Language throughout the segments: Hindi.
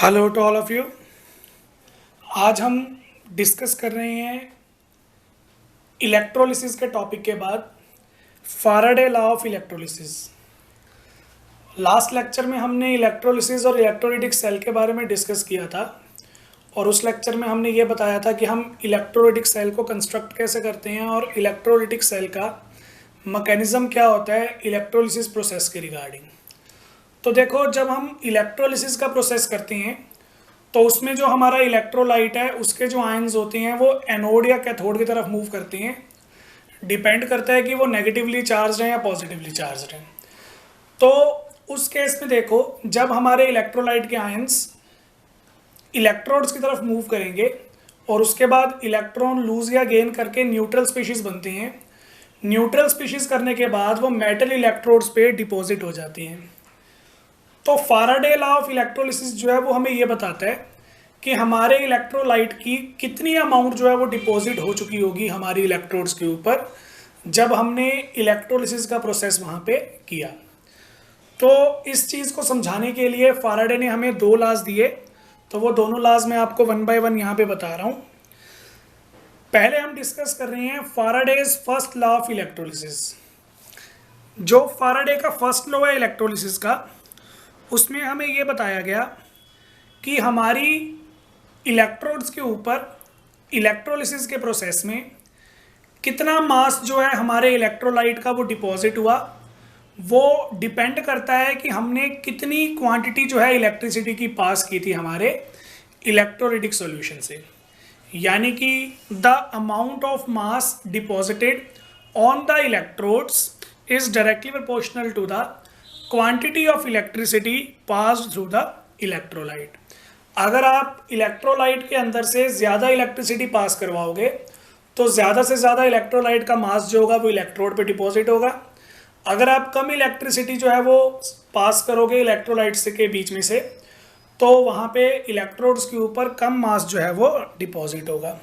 Hello to all of you. आज हम डिस्कस कर रहे हैं इलेक्ट्रोलिसिस के टॉपिक के बाद Faraday law of electrolysis. Last lecture में हमने इलेक्ट्रोलिसिस और इलेक्ट्रोलाइटिक सेल के बारे में डिस्कस किया था और उस लेक्चर में हमने ये बताया था कि हम इलेक्ट्रोलाइटिक सेल को कंस्ट्रक्ट कैसे करते हैं और इलेक्ट्रोलाइटिक सेल का मैकेनिज्म क्या होता है इलेक्ट्रोलिसिस प्रोसेस के रिगार्डिंग। तो देखो, जब हम इलेक्ट्रोलिसिस का प्रोसेस करते हैं तो उसमें जो हमारा इलेक्ट्रोलाइट है उसके जो आयंस होते हैं वो एनोड या कैथोड की तरफ मूव करते हैं। डिपेंड करता है कि वो नेगेटिवली चार्ज हैं या पॉजिटिवली चार्ज हैं। तो उस केस में देखो, जब हमारे इलेक्ट्रोलाइट के आयंस इलेक्ट्रोड्स की तरफ मूव करेंगे और उसके बाद इलेक्ट्रॉन लूज या गेन करके न्यूट्रल स्पीशीज बनते हैं। न्यूट्रल स्पीशीज करने के बाद वो मेटल इलेक्ट्रोड्स पे डिपॉजिट हो जाती हैं। तो फैराडे लॉ ऑफ इलेक्ट्रोलिसिस जो है वो हमें ये बताता है कि हमारे इलेक्ट्रोलाइट की कितनी अमाउंट जो है वो डिपॉजिट हो चुकी होगी हमारी इलेक्ट्रोड्स के ऊपर जब हमने इलेक्ट्रोलिसिस का प्रोसेस वहाँ पे किया। तो इस चीज़ को समझाने के लिए फैराडे ने हमें दो लॉज दिए, तो वो दोनों लॉज मैं आपको वन बाय वन यहाँ पे बता रहा हूँ। पहले हम डिस्कस कर रहे हैं Faraday's first law of electrolysis. जो फैराडे का फर्स्ट लॉ है इलेक्ट्रोलिसिस का, उसमें हमें ये बताया गया कि हमारी इलेक्ट्रोड्स के ऊपर इलेक्ट्रोलिसिस के प्रोसेस में कितना मास जो है हमारे इलेक्ट्रोलाइट का वो डिपॉजिट हुआ, वो डिपेंड करता है कि हमने कितनी क्वांटिटी जो है इलेक्ट्रिसिटी की पास की थी हमारे इलेक्ट्रोलाइटिक सॉल्यूशन से। यानी कि the amount of mass deposited on the electrodes is directly proportional to the quantity of electricity passed through the electrolyte. अगर आप इलेक्ट्रोलाइट के अंदर से ज़्यादा इलेक्ट्रिसिटी पास करवाओगे तो ज़्यादा से ज़्यादा इलेक्ट्रोलाइट का मास जो होगा वो इलेक्ट्रोड पे डिपॉजिट होगा। अगर आप कम इलेक्ट्रिसिटी जो है वो पास करोगे इलेक्ट्रोलाइट्स के बीच में से तो वहाँ पे इलेक्ट्रोड्स के ऊपर कम मास जो है वो डिपॉजिट होगा।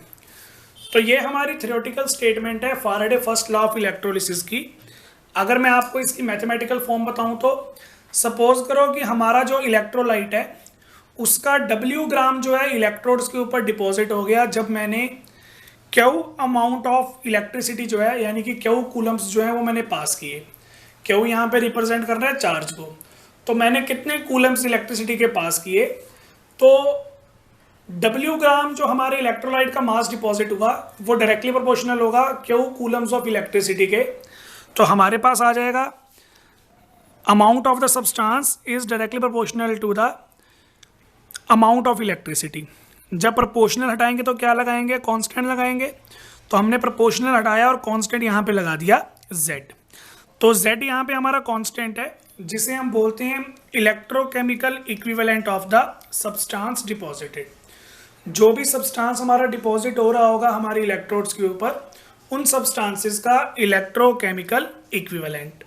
तो ये हमारी थ्योरेटिकल स्टेटमेंट है Faraday first law of electrolysis की। अगर मैं आपको इसकी मैथमेटिकल फॉर्म बताऊं तो सपोज करो कि हमारा जो इलेक्ट्रोलाइट है उसका W ग्राम जो है इलेक्ट्रोड्स के ऊपर डिपॉजिट हो गया जब मैंने Q अमाउंट ऑफ इलेक्ट्रिसिटी जो है यानी कि Q कूलम्स जो है वो मैंने पास किए। Q यहाँ पे रिप्रेजेंट कर रहा है चार्ज को। तो मैंने कितने कूलम्स इलेक्ट्रिसिटी के पास किए, तो W ग्राम जो हमारे इलेक्ट्रोलाइट का मास डिपॉजिट हुआ वो डायरेक्टली प्रोपोर्शनल होगा Q कूलम्स ऑफ इलेक्ट्रिसिटी के। तो हमारे पास आ जाएगा amount of the substance is directly proportional to the amount of electricity. जब प्रोपोर्शनल हटाएंगे तो क्या लगाएंगे, कांस्टेंट लगाएंगे। तो हमने प्रोपोर्शनल हटाया और कांस्टेंट यहाँ पे लगा दिया Z। तो Z यहाँ पे हमारा कांस्टेंट है जिसे हम बोलते हैं electrochemical equivalent of the substance deposited. जो भी सब्सटेंस हमारा डिपॉजिट हो रहा होगा हमारे इलेक्ट्रोड्स के ऊपर उन सब्सटेंसेस का इलेक्ट्रोकेमिकल इक्विवेलेंट।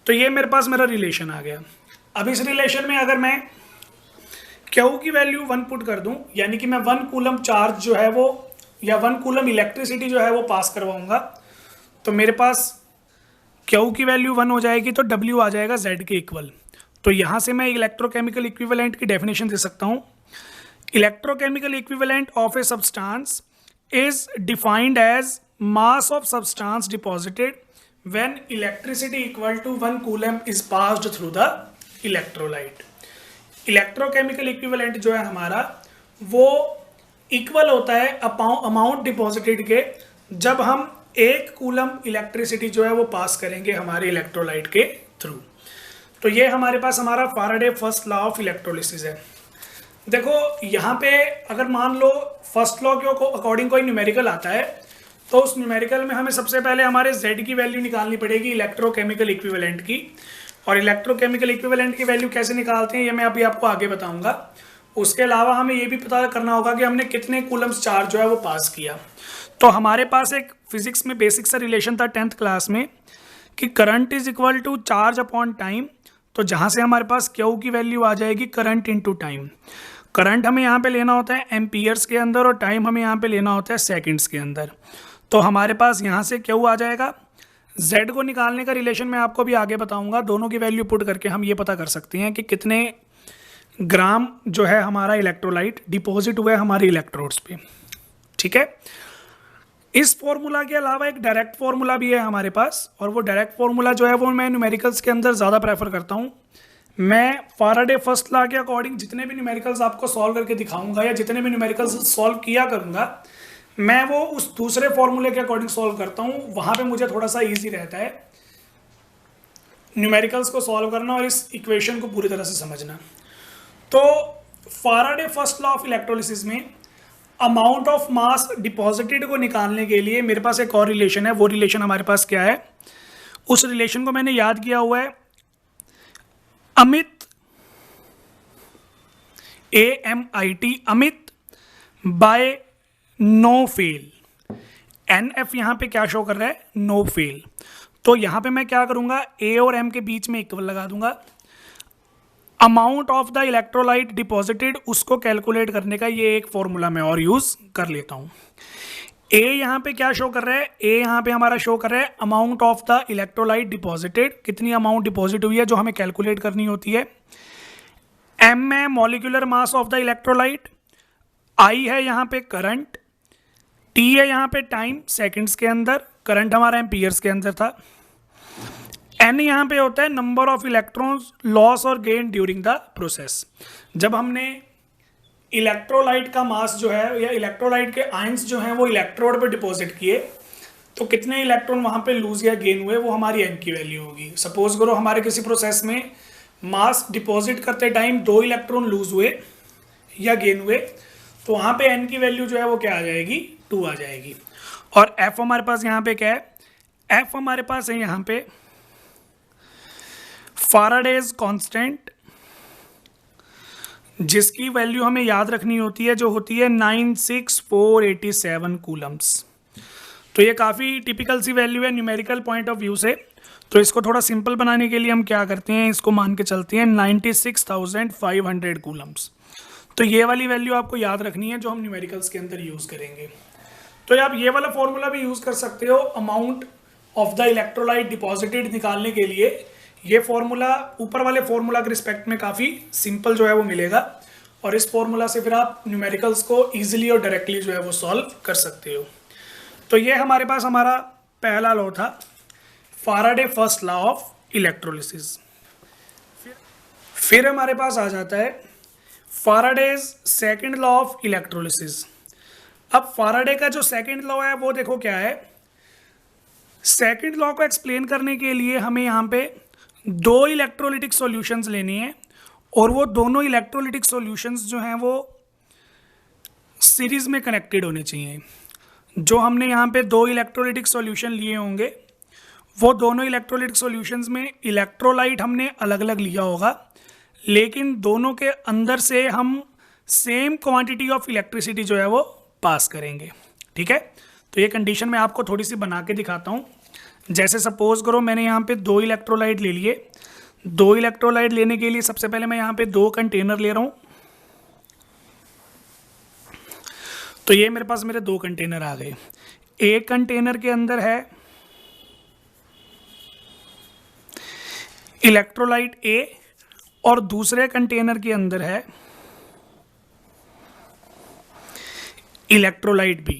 तो ये मेरे पास मेरा रिलेशन आ गया। अब इस रिलेशन में अगर मैं Q की वैल्यू 1 पुट कर दूं, यानी कि मैं 1 कूलम चार्ज जो है वो या 1 कूलम इलेक्ट्रिसिटी जो है वो पास करवाऊंगा, तो मेरे पास Q की वैल्यू 1 हो जाएगी तो W आ जाएगा Z के इक्वल। तो यहाँ से मैं इलेक्ट्रोकेमिकल इक्विवेलेंट की डेफिनेशन दे सकता हूँ। Electrochemical equivalent of a substance is defined as mass of substance deposited when electricity equal to 1 coulomb is passed through the electrolyte। Electrochemical equivalent जो है हमारा वो इक्वल होता है अमाउंट डिपॉजिटेड के जब हम 1 कूलम इलेक्ट्रिसिटी जो है वो पास करेंगे हमारे इलेक्ट्रोलाइट के थ्रू। तो ये हमारे पास हमारा Faraday first law of electrolysis है। देखो यहाँ पे अगर मान लो फर्स्ट लॉ के अकॉर्डिंग कोई न्यूमेरिकल आता है तो उस न्यूमेरिकल में हमें सबसे पहले हमारे Z की वैल्यू निकालनी पड़ेगी इलेक्ट्रोकेमिकल इक्विवेलेंट की। और इलेक्ट्रोकेमिकल इक्विवेलेंट की वैल्यू कैसे निकालते हैं ये मैं अभी आपको आगे बताऊंगा। उसके अलावा हमें ये भी पता करना होगा कि हमने कितने कूलम्स चार्ज जो है वो पास किया। तो हमारे पास एक फिजिक्स में बेसिक सा रिलेशन था 10th क्लास में कि current is equal to charge upon time. तो जहाँ से हमारे पास Q की वैल्यू आ जाएगी करंट इंटू टाइम। करंट हमें यहाँ पे लेना होता है एम्पियर्स के अंदर और टाइम हमें यहाँ पे लेना होता है सेकेंड्स के अंदर। तो हमारे पास यहाँ से Q आ जाएगा। Z को निकालने का रिलेशन मैं आपको भी आगे बताऊंगा। दोनों की वैल्यू पुट करके हम ये पता कर सकते हैं कि कितने ग्राम जो है हमारा इलेक्ट्रोलाइट डिपॉजिट हुआ है हमारे इलेक्ट्रोड्स पे। ठीक है, इस फॉर्मूला के अलावा एक डायरेक्ट फॉर्मूला भी है हमारे पास, और वो डायरेक्ट फॉर्मूला जो है वो मैं न्यूमेरिकल्स के अंदर ज़्यादा प्रेफर करता हूँ। मैं फाराडे फर्स्ट लॉ के अकॉर्डिंग जितने भी न्यूमेरिकल्स आपको सॉल्व करके दिखाऊंगा या जितने भी न्यूमेरिकल्स सॉल्व किया करूँगा, मैं वो उस दूसरे फॉर्मूले के अकॉर्डिंग सॉल्व करता हूँ। वहाँ पे मुझे थोड़ा सा ईजी रहता है न्यूमेरिकल्स को सॉल्व करना और इस इक्वेशन को पूरी तरह से समझना। तो फाराडे फर्स्ट लॉ ऑफ इलेक्ट्रोलिसिस में अमाउंट ऑफ मास डिपॉजिटेड को निकालने के लिए मेरे पास एक और रिलेशन है। वो रिलेशन हमारे पास क्या है, उस रिलेशन को मैंने याद किया हुआ है Amit, AMIT, Amit by no fail. NF यहाँ पे क्या शो कर रहा है, नो फेल। तो यहाँ पे मैं क्या करूँगा, A और M के बीच में इक्वल लगा दूंगा। Amount of the electrolyte deposited उसको कैलकुलेट करने का ये एक फॉर्मूला मैं और यूज़ कर लेता हूँ। A यहाँ पे क्या शो कर रहा है, A यहाँ पे हमारा शो कर रहा है amount of the electrolyte deposited, कितनी अमाउंट डिपॉजिट हुई है जो हमें कैलकुलेट करनी होती है। M है molecular mass of the electrolyte, I है यहाँ पे करंट, T है यहाँ पे टाइम सेकंड्स के अंदर, करंट हमारा एम्पियर्स के अंदर था। N यहाँ पे होता है नंबर ऑफ इलेक्ट्रॉन्स लॉस और गेन ड्यूरिंग द प्रोसेस। जब हमने इलेक्ट्रोलाइट का मास जो है या इलेक्ट्रोलाइट के आयंस जो हैं वो इलेक्ट्रोड पे डिपॉजिट किए, तो कितने इलेक्ट्रॉन वहाँ पे लूज या गेन हुए वो हमारी N की वैल्यू होगी। सपोज करो हमारे किसी प्रोसेस में मास डिपॉजिट करते टाइम 2 इलेक्ट्रॉन लूज हुए या गेन हुए, तो वहाँ पे N की वैल्यू जो है वो क्या आ जाएगी, 2 आ जाएगी। और F हमारे पास यहाँ पे क्या है, F हमारे पास है यहाँ पे फाराडेज कांस्टेंट, जिसकी वैल्यू हमें याद रखनी होती है जो होती है 96487 कूलम्स। तो ये काफ़ी टिपिकल सी वैल्यू है न्यूमेरिकल पॉइंट ऑफ व्यू से। तो इसको थोड़ा सिंपल बनाने के लिए हम क्या करते हैं, इसको मान के चलते हैं 96,500 कूलम्स। तो ये वाली वैल्यू आपको याद रखनी है जो हम न्यूमेरिकल्स के अंदर यूज़ करेंगे। तो आप ये वाला फॉर्मूला भी यूज़ कर सकते हो amount of the electrolyte deposited निकालने के लिए। ये फॉर्मूला ऊपर वाले फॉर्मूला के रिस्पेक्ट में काफ़ी सिंपल जो है वो मिलेगा, और इस फॉर्मूला से फिर आप न्यूमेरिकल्स को ईजिली और डायरेक्टली जो है वो सॉल्व कर सकते हो। तो ये हमारे पास हमारा पहला लॉ था, फाराडे फर्स्ट लॉ ऑफ इलेक्ट्रोलिसिस। फिर हमारे पास आ जाता है फाराडेज सेकंड लॉ ऑफ इलेक्ट्रोलिसिस। अब फाराडे का जो सेकंड लॉ है वो देखो क्या है। सेकंड लॉ को एक्सप्लेन करने के लिए हमें यहाँ पे 2 इलेक्ट्रोलिटिक सॉल्यूशंस लेनी है, और वो दोनों इलेक्ट्रोलिटिक सॉल्यूशंस जो हैं वो सीरीज में कनेक्टेड होने चाहिए। जो हमने यहाँ पे 2 इलेक्ट्रोलिटिक सॉल्यूशन लिए होंगे, वो दोनों इलेक्ट्रोलिटिक सॉल्यूशंस में इलेक्ट्रोलाइट हमने अलग अलग लिया होगा, लेकिन दोनों के अंदर से हम सेम क्वांटिटी ऑफ इलेक्ट्रिसिटी जो है वो पास करेंगे। ठीक है, तो ये कंडीशन मैं आपको थोड़ी सी बना के दिखाता हूँ। जैसे सपोज करो मैंने यहाँ पे 2 इलेक्ट्रोलाइट ले लिए। 2 इलेक्ट्रोलाइट लेने के लिए सबसे पहले मैं यहाँ पे 2 कंटेनर ले रहा हूँ। तो ये मेरे पास मेरे 2 कंटेनर आ गए। एक कंटेनर के अंदर है इलेक्ट्रोलाइट A और दूसरे कंटेनर के अंदर है इलेक्ट्रोलाइट B।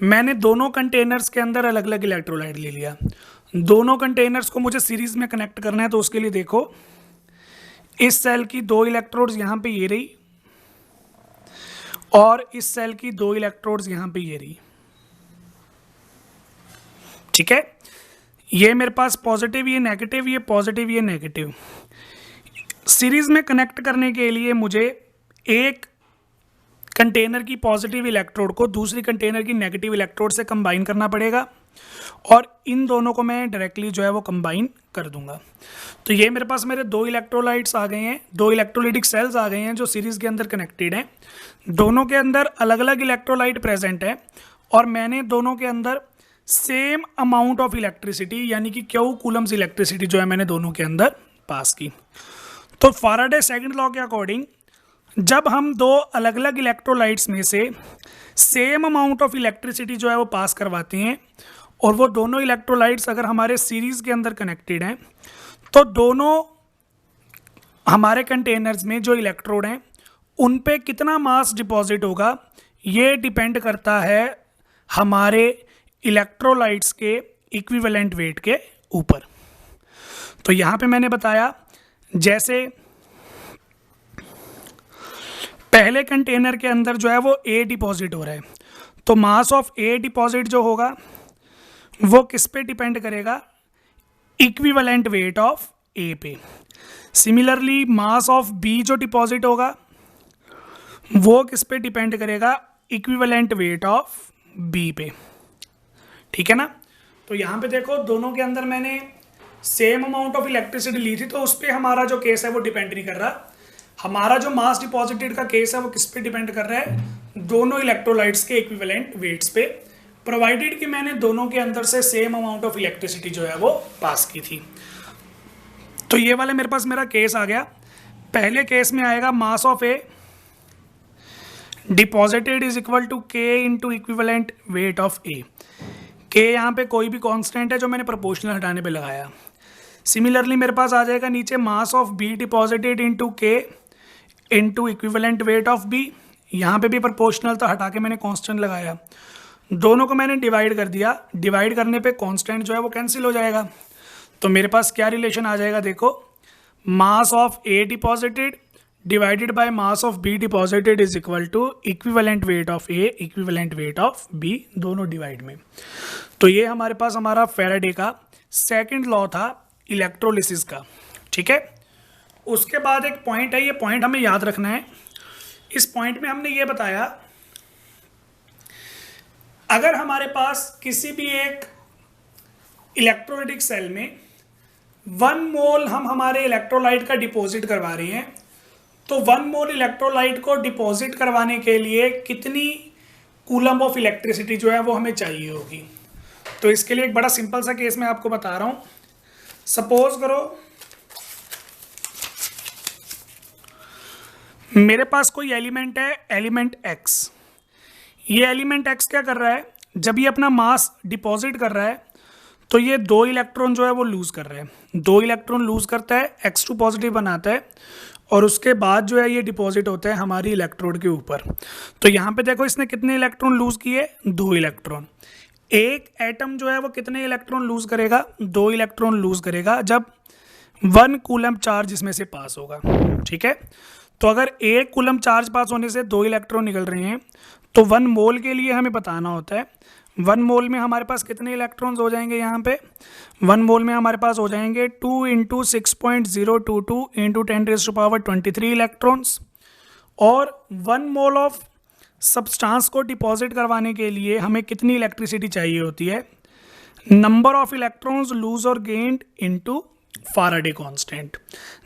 मैंने दोनों कंटेनर्स के अंदर अलग अलग इलेक्ट्रोलाइट ले लिया। दोनों कंटेनर्स को मुझे सीरीज में कनेक्ट करना है, तो उसके लिए देखो इस सेल की 2 इलेक्ट्रोड्स यहाँ पे ये रही, और इस सेल की 2 इलेक्ट्रोड्स यहाँ पे ये रही। ठीक है, ये मेरे पास पॉजिटिव, ये नेगेटिव, ये पॉजिटिव, ये नेगेटिव। सीरीज में कनेक्ट करने के लिए मुझे एक कंटेनर की पॉजिटिव इलेक्ट्रोड को दूसरी कंटेनर की नेगेटिव इलेक्ट्रोड से कंबाइन करना पड़ेगा, और इन दोनों को मैं डायरेक्टली जो है वो कंबाइन कर दूंगा। तो ये मेरे पास मेरे 2 इलेक्ट्रोलाइट्स आ गए हैं, 2 इलेक्ट्रोलिटिक सेल्स आ गए हैं जो सीरीज के अंदर कनेक्टेड हैं। दोनों के अंदर अलग अलग इलेक्ट्रोलाइट प्रेजेंट है, और मैंने दोनों के अंदर सेम अमाउंट ऑफ इलेक्ट्रिसिटी यानी कि Q कूलम्स इलेक्ट्रिसिटी जो है मैंने दोनों के अंदर पास की। तो फाराडे सेकंड लॉ के अकॉर्डिंग जब हम 2 अलग अलग इलेक्ट्रोलाइट्स में से सेम अमाउंट ऑफ इलेक्ट्रिसिटी जो है वो पास करवाते हैं, और वो दोनों इलेक्ट्रोलाइट्स अगर हमारे सीरीज के अंदर कनेक्टेड हैं, तो दोनों हमारे कंटेनर्स में जो इलेक्ट्रोड हैं उन पे कितना मास डिपॉजिट होगा, ये डिपेंड करता है हमारे इलेक्ट्रोलाइट्स के इक्विवेलेंट वेट के ऊपर। तो यहाँ पे मैंने बताया, जैसे पहले कंटेनर के अंदर जो है वो A डिपॉजिट हो रहा है, तो मास ऑफ A डिपॉजिट जो होगा वो किस पे डिपेंड करेगा, इक्विवेलेंट वेट ऑफ A पे। सिमिलरली मास ऑफ B जो डिपॉजिट होगा वो किस पे डिपेंड करेगा, इक्विवेलेंट वेट ऑफ B पे। ठीक है ना। तो यहाँ पे देखो दोनों के अंदर मैंने सेम अमाउंट ऑफ इलेक्ट्रिसिटी ली थी, तो उस पर हमारा जो केस है वो डिपेंड नहीं कर रहा। हमारा जो मास डिपॉजिटेड का केस है वो किस पे डिपेंड कर रहा है, दोनों इलेक्ट्रोलाइट्स के इक्विवेलेंट वेट्स पे, प्रोवाइडेड कि मैंने दोनों के अंदर से सेम अमाउंट ऑफ इलेक्ट्रिसिटी जो है वो पास की थी। तो ये वाले मेरे पास मेरा केस आ गया। पहले केस में आएगा mass of A deposited is equal to K into equivalent weight of A. के यहाँ पे कोई भी कांस्टेंट है जो मैंने प्रोपोर्शनल हटाने पे लगाया। सिमिलरली मेरे पास आ जाएगा नीचे mass of B deposited into के into equivalent weight of B. यहाँ पे भी प्रोपोर्शनल था, हटा के मैंने कांस्टेंट लगाया। दोनों को मैंने डिवाइड कर दिया, डिवाइड करने पे कांस्टेंट जो है वो कैंसिल हो जाएगा। तो मेरे पास क्या रिलेशन आ जाएगा, देखो, mass of A deposited divided by mass of B deposited is equal to equivalent weight of A equivalent weight of B, दोनों डिवाइड में। तो ये हमारे पास हमारा फैराडे का सेकंड लॉ था इलेक्ट्रोलिसिस का। ठीक है। उसके बाद एक पॉइंट है, ये पॉइंट हमें याद रखना है। इस पॉइंट में हमने ये बताया, अगर हमारे पास किसी भी एक इलेक्ट्रोलाइटिक सेल में 1 मोल हम हमारे इलेक्ट्रोलाइट का डिपॉजिट करवा रहे हैं, तो 1 मोल इलेक्ट्रोलाइट को डिपॉजिट करवाने के लिए कितनी कूलम ऑफ इलेक्ट्रिसिटी जो है वो हमें चाहिए होगी। तो इसके लिए एक बड़ा सिंपल सा केस मैं आपको बता रहा हूं। सपोज करो मेरे पास कोई एलिमेंट है, एलिमेंट एक्स। ये एलिमेंट एक्स क्या कर रहा है, जब ये अपना मास डिपॉजिट कर रहा है तो ये 2 इलेक्ट्रॉन जो है वो लूज कर रहा है। 2 इलेक्ट्रॉन लूज करता है, X2 पॉजिटिव बनाता है, और उसके बाद जो है ये डिपॉजिट होता है हमारी इलेक्ट्रोड के ऊपर। तो यहाँ पे देखो इसने कितने इलेक्ट्रॉन लूज किए, 2 इलेक्ट्रॉन। एक एटम जो है वो कितने इलेक्ट्रॉन लूज करेगा, 2 इलेक्ट्रॉन लूज करेगा जब 1 कूलम चार्ज इसमें से पास होगा। ठीक है। तो अगर 1 कूलम चार्ज पास होने से 2 इलेक्ट्रॉन निकल रहे हैं, तो 1 मोल के लिए हमें बताना होता है 1 मोल में हमारे पास कितने इलेक्ट्रॉन्स हो जाएंगे। यहाँ पे 1 मोल में हमारे पास हो जाएंगे 2 इंटू 6.022 इंटू 10⁻23 इलेक्ट्रॉन्स। और 1 मोल ऑफ सब्सटेंस को डिपॉजिट करवाने के लिए हमें कितनी इलेक्ट्रिसिटी चाहिए होती है, नंबर ऑफ इलेक्ट्रॉन्स लूज और गेन्ड इंटू फैराडे कांस्टेंट।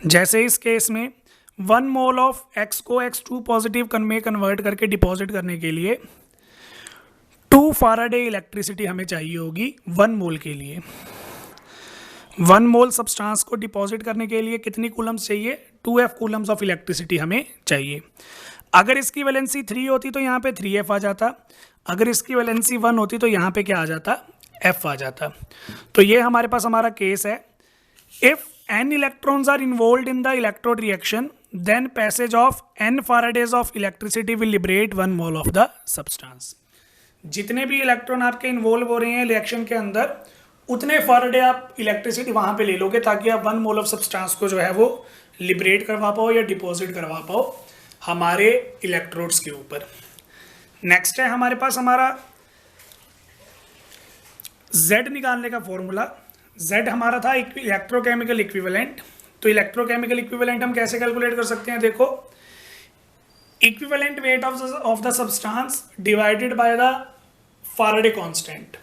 जैसे इस केस में 1 मोल ऑफ एक्स को X2 पॉजिटिव में कन्वर्ट करके डिपॉजिट करने के लिए 2 फैराडे इलेक्ट्रिसिटी हमें चाहिए होगी 1 मोल के लिए। 1 मोल सब्सटेंस को डिपॉजिट करने के लिए कितनी कूलम्स चाहिए, 2F कूलम्स ऑफ इलेक्ट्रिसिटी हमें चाहिए। अगर इसकी वैलेंसी 3 होती तो यहाँ पे 3F आ जाता, अगर इसकी वैलेंसी 1 होती तो यहाँ पे क्या आ जाता, F आ जाता। तो ये हमारे पास हमारा केस है। If n electrons are involved in the electrode reaction, then passage of n Faradays of electricity will liberate 1 mole of the substance. जितने भी इलेक्ट्रॉन आपके इन्वॉल्व हो रहे हैं रिएक्शन के अंदर, उतने फैराडे आप इलेक्ट्रिसिटी वहाँ पे ले लोगे, ताकि आप 1 मोल ऑफ सब्सटेंस को जो है वो लिबरेट करवा पाओ या डिपॉजिट करवा पाओ हमारे इलेक्ट्रोड्स के ऊपर। नेक्स्ट है हमारे पास हमारा Z निकालने का फॉर्मूला। Z हमारा था इलेक्ट्रोकेमिकल इक्विवेलेंट। तो इलेक्ट्रोकेमिकल इक्विवेलेंट हम कैसे कैलकुलेट कर सकते हैं, देखो, equivalent weight of the substance divided by the Faraday constant.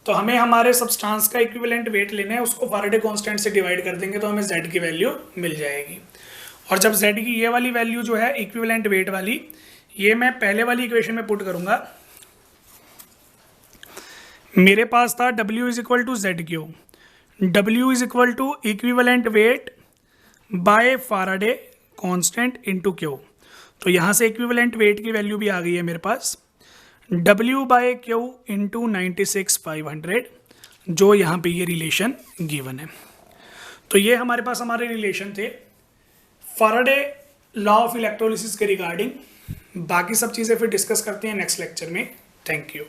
तो हमें हमारे सब्सटेंस का इक्विवेलेंट वेट लेना है, उसको फैराडे कांस्टेंट से डिवाइड कर देंगे तो हमें Z की वैल्यू मिल जाएगी। और जब Z की ये वाली वैल्यू जो है इक्विवेलेंट वेट वाली, ये मैं पहले वाली इक्वेशन में पुट करूंगा। मेरे पास था W is equal to ZQ, W is equal to equivalent weight by Faraday constant into Q। तो यहाँ से इक्विवेलेंट वेट की वैल्यू भी आ गई है मेरे पास, W बाय Q इंटू 96,500, जो यहाँ पे ये रिलेशन गिवन है। तो ये हमारे पास हमारे रिलेशन थे फाराडे लॉ ऑफ इलेक्ट्रोलिसिस के रिगार्डिंग। बाकी सब चीज़ें फिर डिस्कस करते हैं नेक्स्ट लेक्चर में। Thank you.